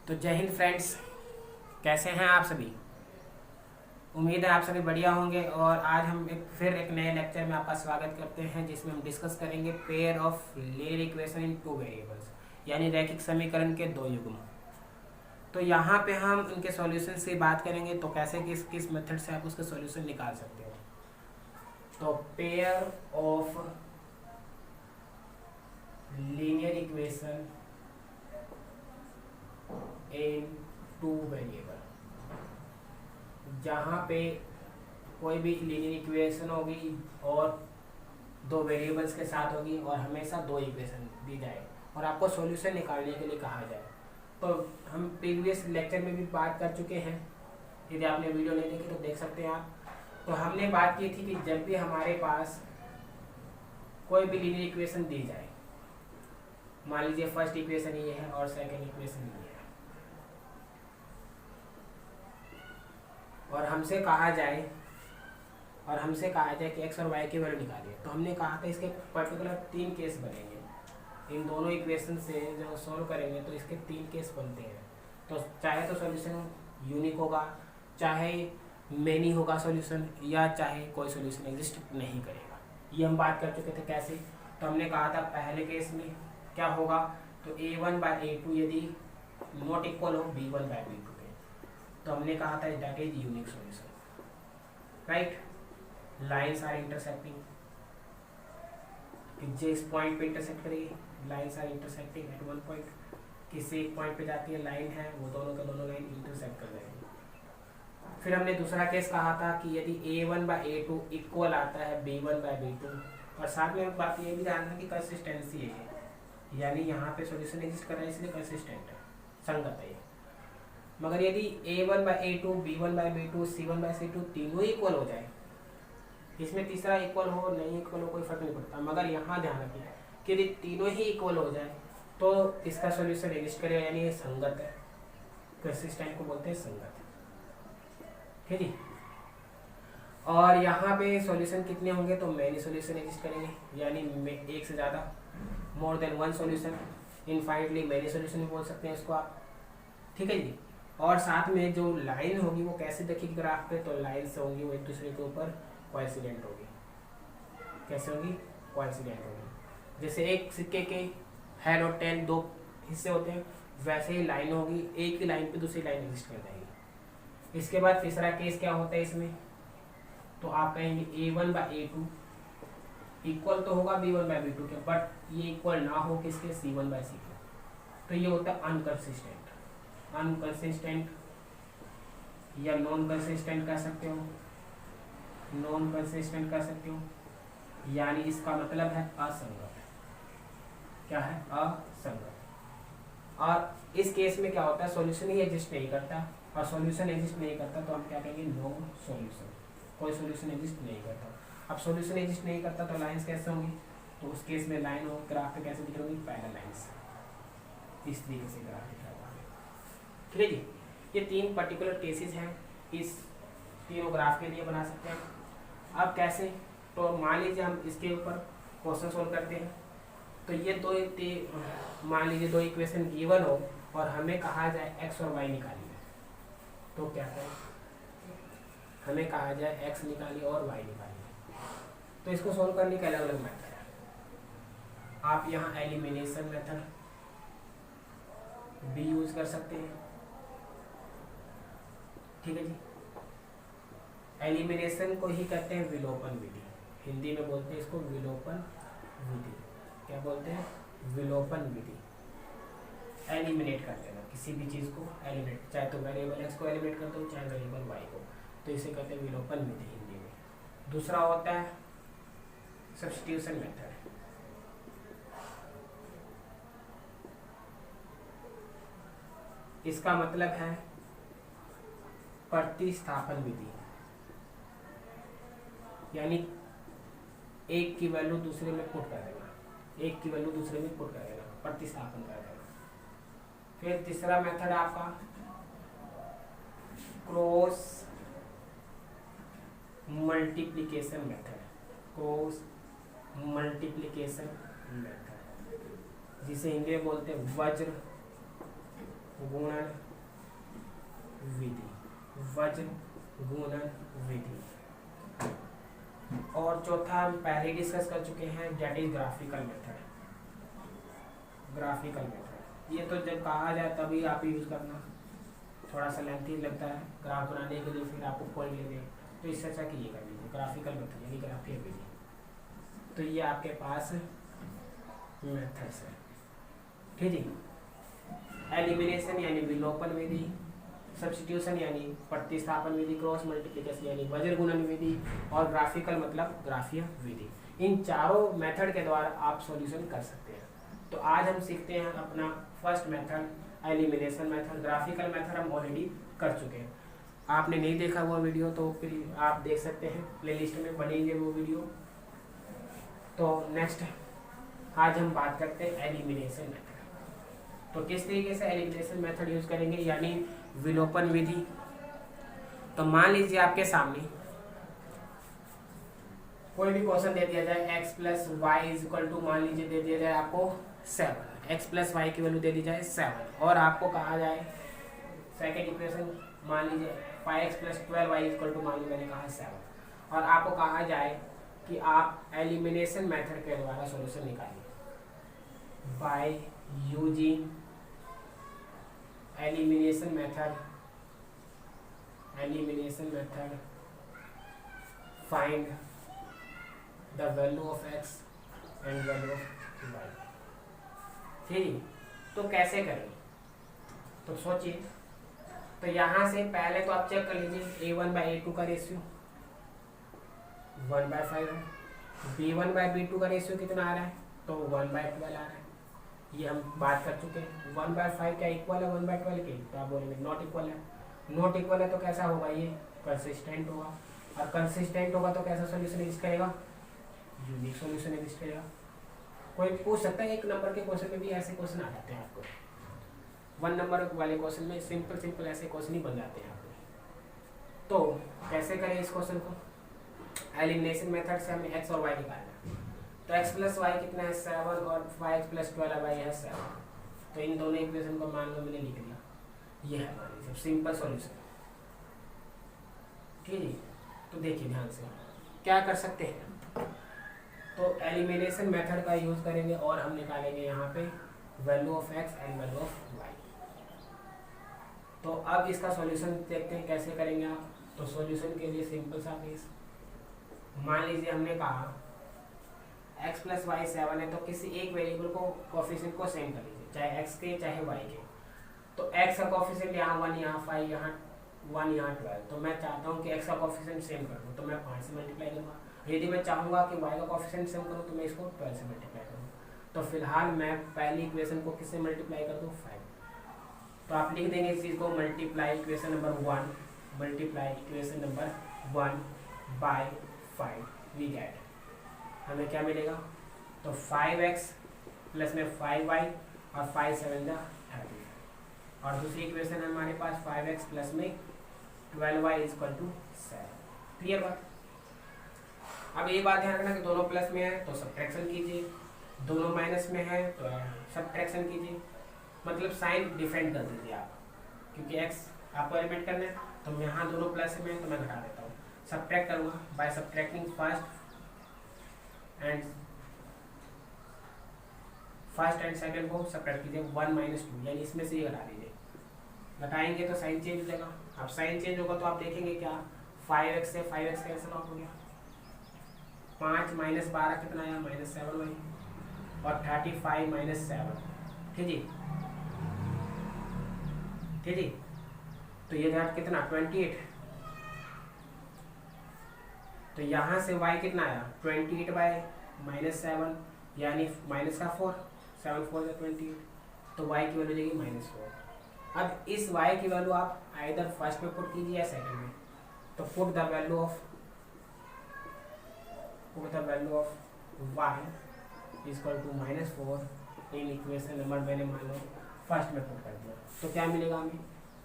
तो जय हिंद फ्रेंड्स, कैसे हैं आप सभी। उम्मीद है आप सभी बढ़िया होंगे। और आज हम फिर एक नए लेक्चर में आपका स्वागत करते हैं, जिसमें हम डिस्कस करेंगे pair of linear equation in two variables, यानी रैखिक समीकरण के दो युग्म। तो यहाँ पे हम उनके सॉल्यूशन से बात करेंगे, तो कैसे किस किस मेथड से आप उसके सॉल्यूशन निकाल सकते हो। तो pair of linear equation in two variable, जहाँ पे कोई भी लीनियर इक्वेशन होगी और दो वेरिएबल्स के साथ होगी और हमेशा दो इक्वेशन दी जाए और आपको सॉल्यूशन निकालने के लिए कहा जाए। तो हम प्रीवियस लेक्चर में भी बात कर चुके हैं, यदि आपने वीडियो नहीं देखी तो देख सकते हैं आप। तो हमने बात की थी कि जब भी हमारे पास कोई भी लीनियर इक्वेशन दी जाए, मान लीजिए फर्स्ट इक्वेशन ये है और सेकेंड इक्वेशन ये है, और हमसे कहा जाए कि एक्स और वाई की वैल्यू निकालिए, तो हमने कहा था इसके पर्टिकुलर तीन केस बनेंगे। इन दोनों इक्वेशन से जब सॉल्व करेंगे तो इसके तीन केस बनते हैं। तो चाहे तो सॉल्यूशन यूनिक होगा, चाहे मेनी होगा सॉल्यूशन, या चाहे कोई सॉल्यूशन एग्जिस्ट नहीं करेगा। ये हम बात कर चुके थे कैसे। तो हमने कहा था पहले केस में क्या होगा, तो a1/a2 यदि नॉट इक्वल हो b1/b2 के, तो हमने कहा था that is unique solution, right. Lines are intersecting, जिस पॉइंट पे इंटरसेक्ट करेगी lines are intersecting at one point, किसी एक पॉइंट पे जाती है लाइन है, वो दोनों के दोनों लाइन इंटरसेक्ट कर जाएंगे। फिर हमने दूसरा केस कहा था कि यदि a1/a2 इक्वल आता है b1/b2, और साथ में बात ये भी जानना कि कंसिस्टेंसी है, यानी यहाँ पे सॉल्यूशन एग्जिस्ट कर रहा है इसलिए कंसिस्टेंट है, संगत है। मगर यदि a1/a2 b1/b2 c1/c2 तीनों इक्वल हो जाए, इसमें तीसरा इक्वल हो नहीं इक्वल हो कोई फर्क नहीं पड़ता, मगर यहाँ ध्यान रखिए कि यदि तीनों ही इक्वल हो जाए तो इसका सॉल्यूशन एग्जिस्ट करेगा, यानी ये संगत है। कंसिस्टेंट को बोलते हैं संगत, ठीक है। और यहाँ पे सॉल्यूशन कितने होंगे, तो मैनी सॉल्यूशन एग्जिस्ट करेंगे, यानी एक से ज़्यादा, more than one solution, infinitely many solution भी बोल सकते हैं इसको आप, ठीक है जी। और साथ में जो लाइन होगी वो कैसे देखेगी ग्राफ पे, तो लाइन से होंगी वो एक दूसरे के ऊपर कोइंसिडेंट होगी। कैसे होगी, कोइंसिडेंट होगी। जैसे एक सिक्के के हेड और टेल दो हिस्से होते हैं, वैसे ही लाइन होगी, एक ही लाइन पे दूसरी लाइन एग्जिस्ट कर जाएगी। इसके बाद तीसरा केस क्या होता है इसमें, तो आप कहेंगे a1/a2 इक्वल तो होगा b1/b2 के, बट ये इक्वल ना हो किसके, c1/c2, तो ये होता है अनकंसिस्टेंट या नॉन कंसिस्टेंट कह सकते हो, नॉन कंसिस्टेंट कह सकते हो, यानी इसका मतलब है असंगत। क्या है, असंगत। और इस केस में क्या होता है, सॉल्यूशन ही एग्जिस्ट नहीं करता, और सॉल्यूशन एग्जिस्ट नहीं करता तो हम क्या कहेंगे, नो सॉल्यूशन, कोई सॉल्यूशन एग्जिस्ट नहीं करता। अब सॉल्यूशन एग्जिस्ट नहीं करता तो लाइंस कैसे होंगी, तो उस केस में लाइन हो ग्राफ पे कैसे दिख रही होगी, पैरेलल लाइंस, इस तरीके से ग्राफ दिख रहा होगा, ठीक है जी। ये तीन पर्टिकुलर केसेस हैं, इस तीनों ग्राफ के लिए बना सकते हैं। अब कैसे, तो मान लीजिए हम इसके ऊपर क्वेश्चन सोल्व करते हैं। तो ये मान लीजिए दो इक्वेशन गिवन हो और हमें कहा जाए एक्स और वाई निकालिए, तो क्या करें, हमें कहा जाए एक्स निकालिए और वाई निकालिए। तो इसको सोल्व करने के अलग अलग मेथड है। आप यहाँ एलिमिनेशन मेथड भी यूज कर सकते हैं, ठीक है जी। एलिमिनेशन को ही कहते हैं विलोपन विधि, हिंदी में बोलते हैं इसको विलोपन विधि। क्या बोलते हैं, विलोपन विधि। एलिमिनेट कर देना किसी भी चीज़ को, एलिमिनेट, चाहे तो वेरिएबल एक्स को एलिमिनेट कर दो, चाहे वेरिएबल वाई को, तो इसे कहते हैं विलोपन विधि हिंदी में। दूसरा होता है सब्स्टिट्यूशन मेथड। इसका मतलब है प्रतिस्थापन विधि, यानी एक की वैल्यू दूसरे में पुट कर देना, एक की वैल्यू दूसरे में पुट कर देना, प्रतिस्थापन कर देना। फिर तीसरा मेथड आपका cross multiplication method, cross multiplication method, जिसे हिंदी में बोलते हैं वज्र गुणन विधि, वज्र गुणन विधि। और चौथा हम पहले डिस्कस कर चुके हैं, that is graphical method. Graphical method ये तो जब कहा जाए तभी आप यूज करना, थोड़ा सा लेंथी लगता है ग्राफ बनाने के लिए, फिर आपको पॉइंट लेने, तो इससे अच्छा कि ये कर लीजिए ग्राफिकल मेथड यानी ग्राफिक विधि। तो ये आपके पास मेथड्स है, ठीक है। एलिमिनेशन यानी विलोपन विधि, सब्स्टिट्यूशन यानी प्रतिस्थापन विधि, क्रॉस मल्टीप्लिकेशन यानी वज्र गुणन विधि, और ग्राफिकल मतलब ग्राफीय विधि। इन चारों मेथड के द्वारा आप सॉल्यूशन कर सकते हैं। तो आज हम सीखते हैं अपना first method, elimination method. Graphical method हम ऑलरेडी कर चुके हैं, आपने नहीं देखा वो वीडियो तो फिर आप देख सकते हैं, प्लेलिस्ट में बनेंगे वो वीडियो। तो नेक्स्ट आज हम बात करते हैं एलिमिनेशन मेथड। तो किस तरीके से एलिमिनेशन मेथड यूज करेंगे, यानी विलोपन विधि। तो मान लीजिए आपके सामने कोई भी क्वेश्चन दे दिया जाए, x plus Y is equal to, मान लीजिए दे दिया जाए आपको 7, x प्लस वाई की वैल्यू दे दी जाए 7, और आपको कहा जाए सेकेंड इक्वेशन मान लीजिए 5x plus 12y equal to, मान लीजिए मैंने कहा 7, और आपको कहा जाए कि आप एलिमिनेशन मेथड के द्वारा सॉल्यूशन निकालिए by using elimination method find the value of x and value of y। ठीक, तो कैसे करें, तो सोचिए। तो यहाँ से पहले तो आप चेक कर लीजिए a1/a2 का रेशियो 1/5 है, b1/b2 का रेशियो कितना आ रहा है, तो 1/12 आ रहा है। ये हम बात कर चुके हैं। 1/5 क्या इक्वल है 1/12 के, तो आप बोलेंगे नॉट इक्वल है। नॉट इक्वल है तो कैसा होगा, ये कंसिस्टेंट होगा, और कंसिस्टेंट होगा तो कैसा सोल्यूशन एग्जिस्ट करेगा, यूनिक सोल्यूशन एग्जिस्ट करेगा। कोई पूछ सकता है, एक नंबर के क्वेश्चन में भी ऐसे क्वेश्चन आ जाते हैं आपको, 1 नंबर वाले क्वेश्चन में सिंपल ऐसे क्वेश्चन ही बन जाते हैं आपको। तो कैसे करें इस क्वेश्चन को, एलिमिनेशन मेथड से हमें x और y निकालना है। तो x प्लस वाई कितना है 7, और 5x प्लस 12y है 7। तो इन दोनों इक्वेशन को मान लो मैंने लिख दिया, ये है मान लीजिए सिंपल सॉल्यूशन। ठीक है, तो देखिए ध्यान से क्या कर सकते हैं। तो एलिमिनेशन मेथड का यूज करेंगे और हम निकालेंगे यहाँ पे value of x and value of y। तो अब इसका सॉल्यूशन देखते हैं कैसे करेंगे आप। तो सॉल्यूशन के लिए सिंपल सा केस, मान लीजिए हमने कहा x प्लस वाई 7 है, तो किसी एक वेरिएबल को कोफिशिएंट को सेम कर लीजिए, चाहे x के चाहे y के। तो x का कोफिशिएंट यहाँ 1, यहाँ 5, यहाँ 1, यहाँ 12। तो मैं चाहता हूँ कि x का कोफिशिएंट सेम कर दूँ, तो मैं 5 से मल्टीप्लाई करूँगा। यदि मैं चाहूँगा कि y का कोफिशिएंट सेम करूँ, तो मैं इसको 12 से मल्टीप्लाई करूँ। तो फिलहाल मैं पहली इक्वेशन को किससे मल्टीप्लाई कर दूँ, 5। तो आप लिख देंगे इस चीज़ को, multiply equation number 1, multiply equation number 1 by 5, we get, हमें क्या मिलेगा, तो 5x प्लस में 5y और 5 7 30। और दूसरी इक्वेशन है हमारे पास 5x प्लस में 12y इक्वल टू 7। क्लियर बात। अब ये बात ध्यान रखना कि दोनों प्लस में है तो सब्ट्रैक्शन कीजिए, दोनों माइनस में है तो सब्ट्रैक्शन कीजिए, मतलब साइन डिफरेंट कर दीजिए आप, क्योंकि x आपको एलिमिनेट करना है। तो यहाँ दोनों प्लस में है तो मैं घटा देता हूँ, सब्ट्रैक्ट करूँगा by subtracting first and second को सब्ट्रैक्ट कीजिए, 1 माइनस 2, यानी इसमें से ये घटा दीजिए। घटाएंगे तो साइन चेंज हो जाएगा। अब साइन चेंज होगा तो आप देखेंगे क्या, 5x से 5x कैंसिल आउट हो गया, 5 माइनस 12 कितना आया, -7y, और 35 माइनस 7। ठीक है, ठीक है। तो ये जाट कितना 28। तो यहाँ से y कितना आया 28 बाय -7, यानी माइनस का 4, 7 4 28। तो y की वैल्यू जाएगी -4। अब इस y की वैल्यू आप आइदर फर्स्ट में पुट कीजिए या सेकंड में। तो put the value of y equal to -4 in equation number, मैंने मान लो फर्स्ट में पुट कर दिया। तो क्या मिलेगा हमें,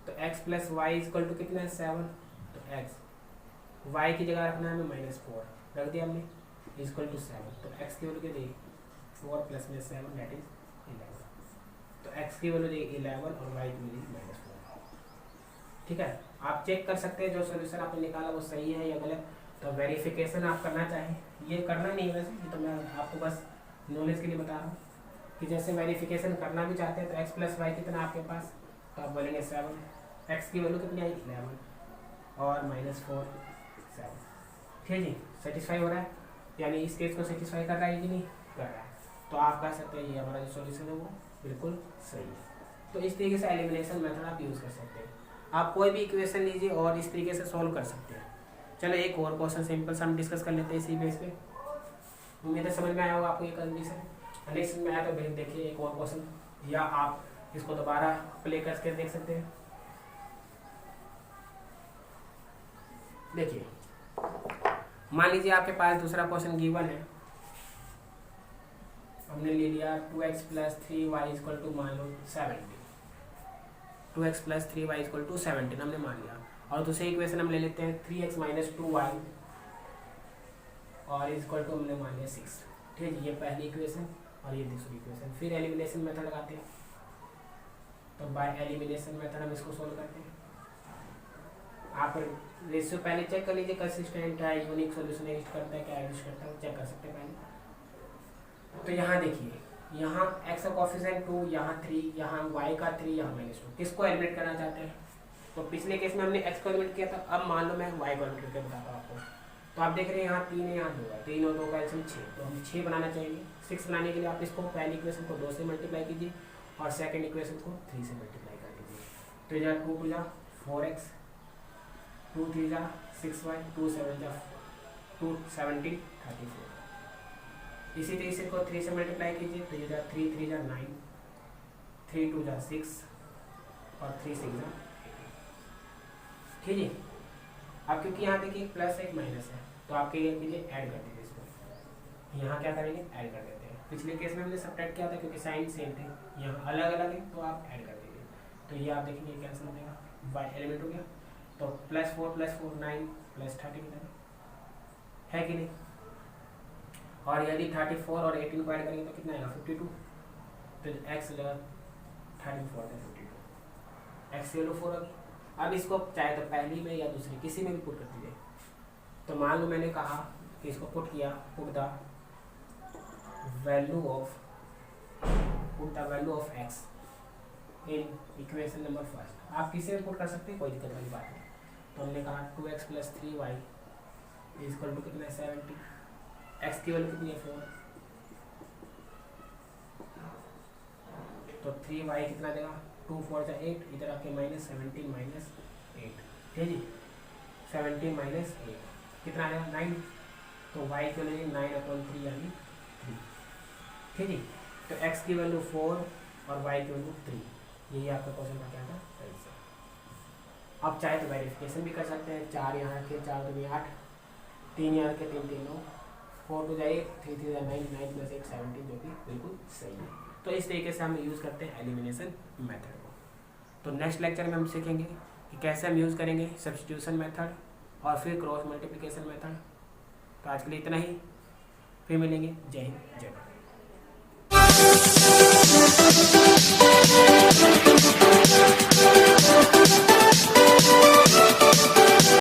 तो x plus Y equal to कितना है 7। तो x y की जगह रखना है हमें -4, रख दिया हमने, इक्वल टू 7। तो x की वैल्यू क्या देगी 4 प्लस में 7 दैट इज 11। तो x की वैल्यू देगी 11 और y की वैल्यू -4। ठीक है, आप चेक कर सकते हैं जो सोल्यूशन आपने निकाला वो सही है या गलत। तो वेरिफिकेशन आप करना चाहें, ये करना नहीं है वैसे, ये तो मैं आपको बस नॉलेज के लिए बता रहा हूँ कि जैसे वेरिफिकेशन करना भी चाहते हैं तो x प्लस वाई कितना आपके पास, तो आप बोलेंगे 7, x की वैल्यू कितनी आई 11 और -4 7। ठीक है जी, सेटिस्फाई हो रहा है, यानी इस केस को सेटिस्फाई कर रहा है कि नहीं कर रहा है। तो आप कह सकते हैं ये हमारा जो सॉल्यूशन है वो बिल्कुल सही है। तो इस तरीके से एलिमिनेशन मेथड आप यूज़ कर सकते हैं। आप कोई भी इक्वेशन लीजिए और इस तरीके से सॉल्व कर सकते हैं। चलो एक और क्वेश्चन सिंपल सा हम डिस्कस कर लेते हैं इसी बेस पे। उम्मीद है समझ में आया होगा आपको ये कंडीशन। नहीं समझ में आया तो देखिए एक और क्वेश्चन, या आप इसको दोबारा प्ले करके देख सकते हैं। देखिए मान लीजिए आपके पास दूसरा क्वेश्चन गिवन है, हमने ले लिया 2x + 3y = मान लो 17, 2x + 3y = 17 हमने मान लिया। और दूसरी इक्वेशन हम ले लेते हैं 3x - 2y और = हमने मान लिया 6। ठीक है, ये पहली इक्वेशन और ये दूसरी इक्वेशन। फिर एलिमिनेशन मेथड लगाते हैं, तो बाय एलिमिनेशन मेथड हम इसको सोल्व करते हैं। आप रेशियो पहले चेक कर लीजिए कंसिस्टेंट है, यूनिक सॉल्यूशन एग्जिस्ट करता है क्या एग्जिस्ट करता है, चेक कर सकते हैं पहले। तो यहाँ देखिए, यहाँ x का कोफिशिएंट 2, यहाँ 3, यहाँ y का 3, यहाँ -2, किसको एलिमिनेट करना चाहते हैं। तो पिछले केस में हमने x को एलिमिनेट किया था, अब मान लो मैं y को एलिमिनेट करके बताता हूँ आपको। तो आप देख रहे हैं यहाँ 3 है, यहाँ 2 है, 3 और 2 का एलसीएम 6, तो हम 6 बनाना चाहेंगे। 6 बनाने के लिए आप इसको पहली इक्वेशन को 2 से मल्टीप्लाई कीजिए और सेकंड इक्वेशन को 3 से मल्टीप्लाई कर दीजिए। तो यहाँ 2 × 4x, 2 × 3 = 6y, 2 × 7 = 2 17 34। इसी तरीके से को 3 से मल्टीप्लाई कीजिए, तो ये 3 × 3 = 9, 3 × 2 = 6 और 3 × 6 = 18। ठीक है, अब क्योंकि यहाँ देखिए प्लस एक माइनस है, तो आपके ये कीजिए ऐड कर दीजिए इसको। यहाँ क्या करेंगे ऐड कर देते हैं। पिछले केस में हमने सब्ट्रैक्ट किया था क्योंकि साइन सेम थे, यहाँ अलग अलग है तो आप ऐड कर दीजिए। तो ये आप देखेंगे कैंसिल हो जाएगा, बाय एलिमेंट हो गया। तो +4 + 4 9 + 13 है कि नहीं। और यदि 34 और 18 को ऐड करेंगे तो कितना आएगा 52। तो x जगह 13 4 52, x की वैल्यू 4 होगी। अब इसको चाहे तो पहली में या दूसरी किसी में भी पुट कर दीजिए। तो मान लो मैंने कहा कि इसको पुट किया, put the value of x in equation number first. आप किसी में पुट कर सकते हैं, कोई दिक्कत वाली बात नहीं। तो हमने कहा 2x + 3y = कितना है 70, x की वैल्यू कितनी है 4, तो 3y कितना देगा 2 4 = 8, इधर आके -17 - 8। ठीक है जी, 17 - 8 कितना आएगा 9, तो y की वैल्यू 9/3 यानी 3। ठीक है जी, तो x की वैल्यू 4 और y की वैल्यू 3। यही आपका क्वेश्चन का क्या था सही से। आप चाहे तो वेरिफिकेशन भी कर सकते हैं, 4 यहाँ रखे 4 2 8, 3 यहाँ रखे 3 3 9, 4 2 8, 3 3 9, 9 + 8 17, जो कि बिल्कुल सही है। तो इस तरीके से हम यूज़ करते हैं एलिमिनेशन मेथड को। तो नेक्स्ट लेक्चर में हम सीखेंगे कि कैसे हम यूज़ करेंगे सब्स्टिट्यूशन मेथड और फिर क्रॉस मल्टीप्लिकेशन मेथड। तो आज के लिए इतना ही, फिर मिलेंगे। जय हिंद, जय भारत।